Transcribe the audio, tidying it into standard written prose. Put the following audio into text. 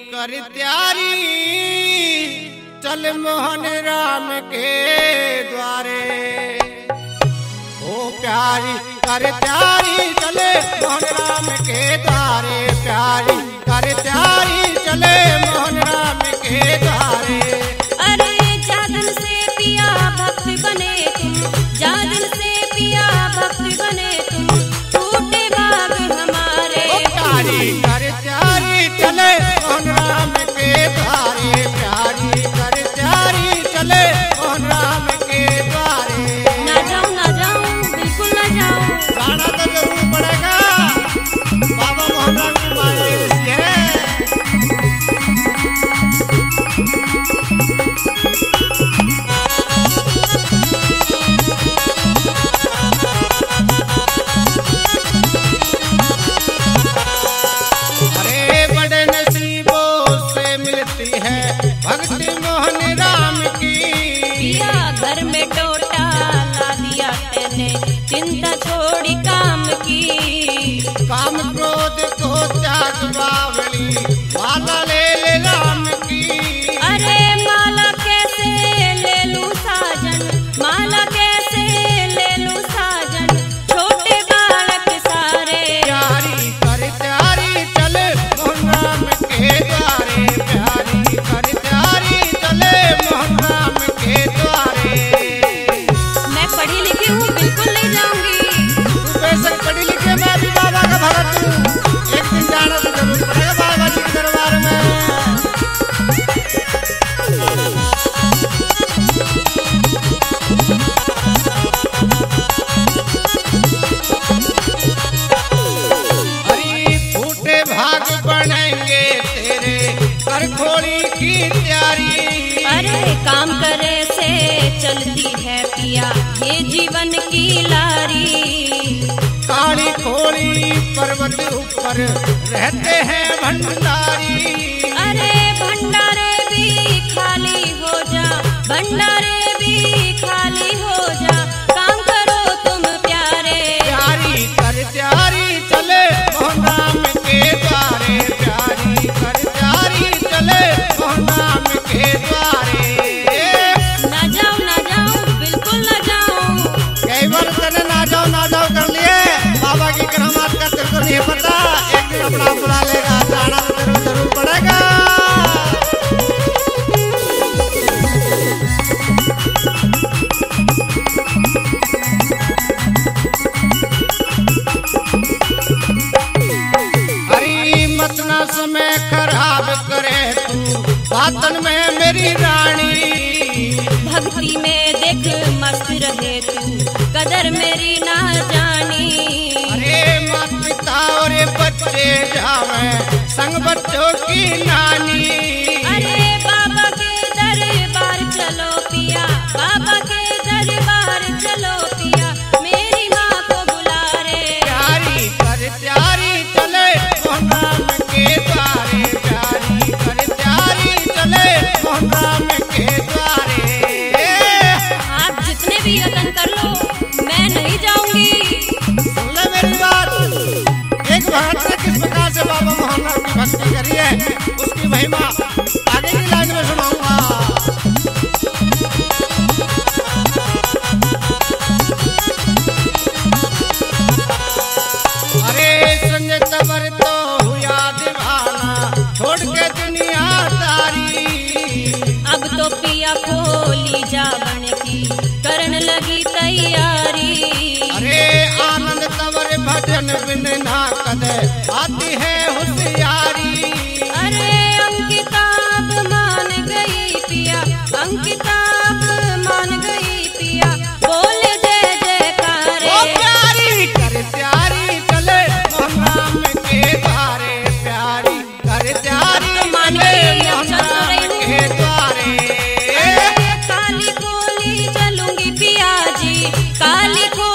कर त्यारी चल मोहन राम के द्वारे। ओ प्यारी कर त्यारी चले मोहन राम के द्वारे। प्यारी कर त्यारी चले मोहन राम के द्वारे। अरे जादन से पिया भक्त बने तुम, जादन से पिया भक्त बने तुम, टूटे बाग हमारे। ओ प्यारी कर त्यारी चले मोहन राम के द्वारे। प्यारी कर त्यारी चले मोहन राम के द्वारे। ना जाऊं बिल्कुल ना जाऊं। जाना तो जरूर पड़ेगा, बाबा मोहन राम की माया ऐसी है। अरे बड़े नसीबों से मिलती है भक्ति मोहन राम की। पिया घर में टोटा ला दिया तेने, चिंता छोड़ी काम की। काम क्रोध को त्याग बावली माला ले ले राम की। अरे माला कैसे ले लूं साजन, माला कैसे ले लूं साजन, छोटे बालक सारे। प्यारी कर त्यारी चले मोहन राम के द्वारे। प्यारी कर त्यारी चले मोहन राम के द्वारे। मैं पढ़ी लिखी हूँ, बिल्कुल नहीं जाऊंगी। तू बेशक पढ़ी लिखी, मैं भी बाबा का भगत हूँ। एक दिन जाना तो जरूर पड़ेगा बाबा जी के दरबार में। हरी फूटे भाग बनेंगे तेरे कर खोली की तैयारी। अरे काम करे से चलती है पिया ये जीवन की लारी। काली खोली पर्वत ऊपर रहते हैं भंडारी। अरे भंडारे भी खाली हो जा, भंडारे भी खाली हो जा, काम करो तुम प्यारे। प्यारी कर त्यारी चले मोहन राम के द्वारे। प्यारी कर त्यारी चले मोहन राम के द्वारे। ना जाऊं बिल्कुल ना जाऊं। कई बार तने ना जाओ कर लिए, बाबा की करामात का तेरे को नहीं पता। एक दिन अपना बुला लेगा, जाना तो तेरे को जरूर पड़ेगा। हरी मत ना समय खराब करे तू बातन में मेरी रानी। भक्ति में देख मस्त रहे तू, कदर मेरी ना जानी। अरे माता पिता और ये बच्चे जावे संग बच्चों की नानी। अरे बाबा के दरबार चलो पिया, बाबा के दरबार चलो पिया, मेरी माँ को बुला रे। प्यारी कर त्यारी चले मोहन राम के द्वारे। प्यारी कर त्यारी चले मोहन राम के द्वारे। आप जितने भी यत्न कर लो, मैं नहीं जाऊंगी। सुन ले मेरी बात, एक भक्त ने किस प्रकार से बाबा मोहन राम की भक्ति करी है, उसकी महिमा आगे की लाइन में सुनाऊंगा। अरे संजय तवर तो हुआ दीवाना छोड़ के दुनिया तारी। अब तो पिया खोली जावन की करन लगी तैयारी। अरे आनंद तवर भजन बिन ना कदे आती है होशियारी। अरे अंकिताब मान गई पिया, अंकिताब मान गई पिया, बोले जय जयकारे। ओ प्यारी कर त्यारी चले मोहन राम के द्वारे। प्यारी कर त्यारी मान चले गई, अब मोहन चल तो राम रही के द्वारे। अरे काली खोली चलूंगी पिया जी, काली खोली